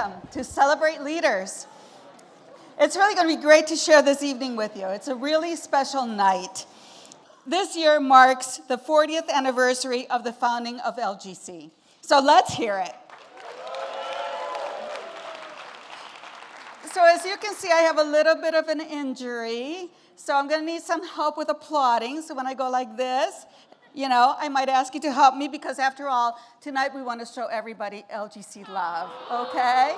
welcome to Celebrate Leaders. It's really going to be great to share this evening with you. It's a really special night. This year marks the 40th anniversary of the founding of LGC. So let's hear it. So as you can see, I have a little bit of an injury. So I'm going to need some help with applauding. So when I go like this, I might ask you to help me because after all, tonight we want to show everybody LGC love, okay?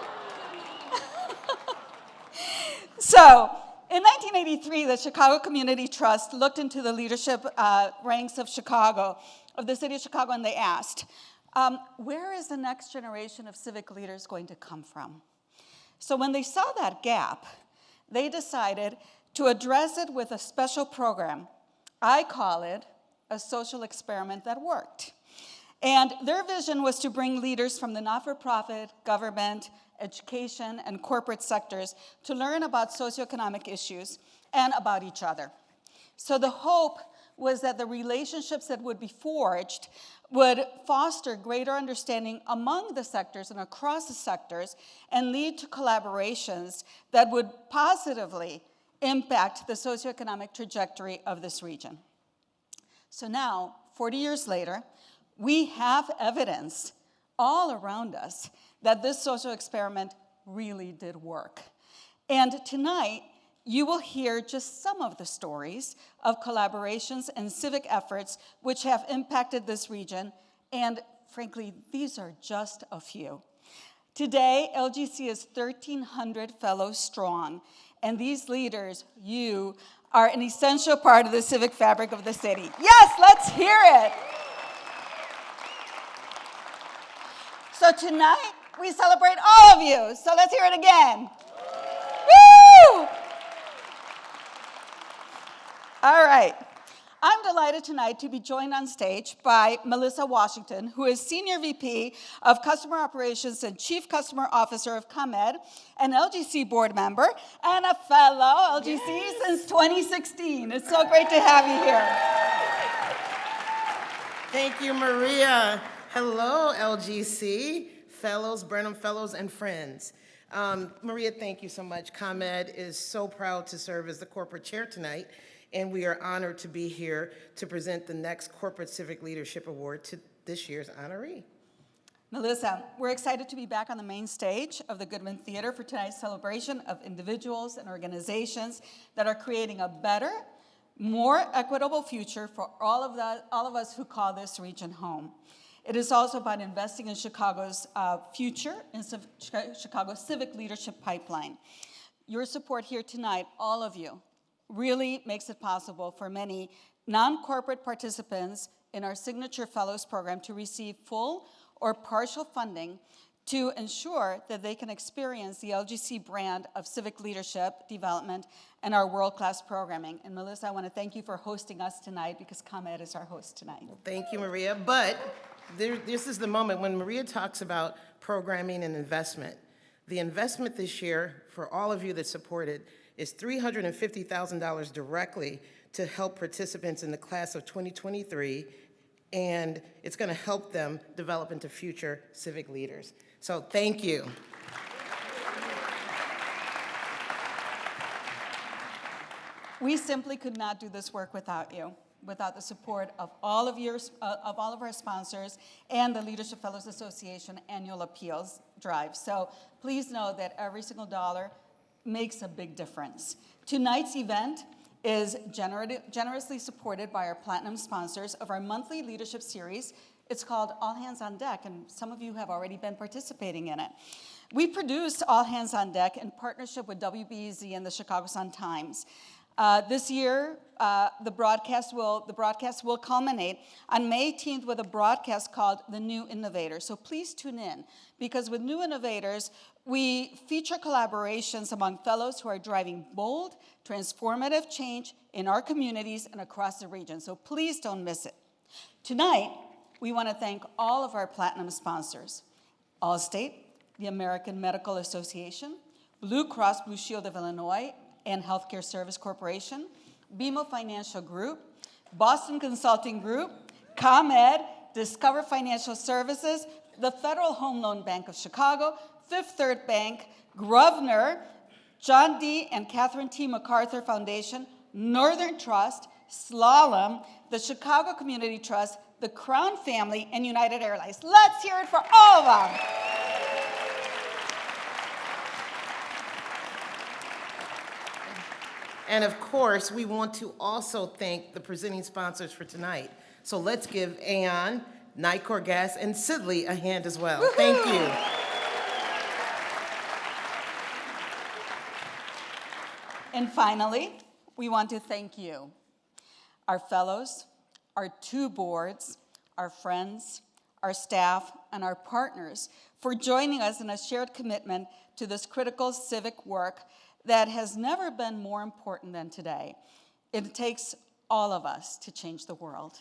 So, in 1983, the Chicago Community Trust looked into the leadership ranks of Chicago, of the city of Chicago, and they asked, where is the next generation of civic leaders going to come from? So when they saw that gap, they decided to address it with a special program. I call it a social experiment that worked. And their vision was to bring leaders from the not-for-profit, government, education, and corporate sectors to learn about socioeconomic issues and about each other. So the hope was that the relationships that would be forged would foster greater understanding among the sectors and across the sectors and lead to collaborations that would positively impact the socioeconomic trajectory of this region. So now, 40 years later, we have evidence all around us that this social experiment really did work. And tonight, you will hear just some of the stories of collaborations and civic efforts which have impacted this region, and frankly, these are just a few. Today, LGC is 1,300 fellows strong, and these leaders, you, are an essential part of the civic fabric of the city. Yes, let's hear it. So tonight, we celebrate all of you. So let's hear it again. Woo! All right. I'm delighted tonight to be joined on stage by Melissa Washington, who is Senior VP of Customer Operations and Chief Customer Officer of ComEd, an LGC board member, and a fellow LGC since 2016. It's so great to have you here. Thank you, Maria. Hello, LGC Fellows, Burnham Fellows, and friends. Maria, thank you so much. ComEd is so proud to serve as the corporate chair tonight, and we are honored to be here to present the next Corporate Civic Leadership Award to this year's honoree. Melissa, we're excited to be back on the main stage of the Goodman Theater for tonight's celebration of individuals and organizations that are creating a better, more equitable future for all of us who call this region home. It is also about investing in Chicago's future, in Chicago's civic leadership pipeline. Your support here tonight, all of you, really makes it possible for many non-corporate participants in our Signature Fellows Program to receive full or partial funding to ensure that they can experience the LGC brand of civic leadership development and our world-class programming. And Melissa, I want to thank you for hosting us tonight because ComEd is our host tonight. Well, thank you, Maria. But this is the moment when Maria talks about programming and investment. The investment this year, for all of you that supported, is $350,000 directly to help participants in the class of 2023, and it's going to help them develop into future civic leaders. So thank you. We simply could not do this work without you, without the support of all of our sponsors and the Leadership Fellows Association annual appeals drive. So please know that every single dollar makes a big difference. Tonight's event is generously supported by our platinum sponsors of our monthly leadership series. It's called All Hands on Deck, and some of you have already been participating in it. We produced All Hands on Deck in partnership with WBEZ and the Chicago Sun-Times. This year, the broadcast will culminate on May 18th with a broadcast called The New Innovator. So please tune in, because with New Innovators, we feature collaborations among fellows who are driving bold, transformative change in our communities and across the region. So please don't miss it. Tonight, we want to thank all of our platinum sponsors: Allstate, the American Medical Association, Blue Cross Blue Shield of Illinois and Healthcare Service Corporation, BMO Financial Group, Boston Consulting Group, ComEd, Discover Financial Services, the Federal Home Loan Bank of Chicago, Fifth Third Bank, Grosvenor, John D. and Catherine T. MacArthur Foundation, Northern Trust, Slalom, the Chicago Community Trust, the Crown Family, and United Airlines. Let's hear it for all of them. And of course, we want to also thank the presenting sponsors for tonight. So let's give Aon, Nicor Gas, and Sidley a hand as well. Woo-hoo! Thank you. And finally, we want to thank you, our fellows, our two boards, our friends, our staff, and our partners for joining us in a shared commitment to this critical civic work that has never been more important than today. It takes all of us to change the world.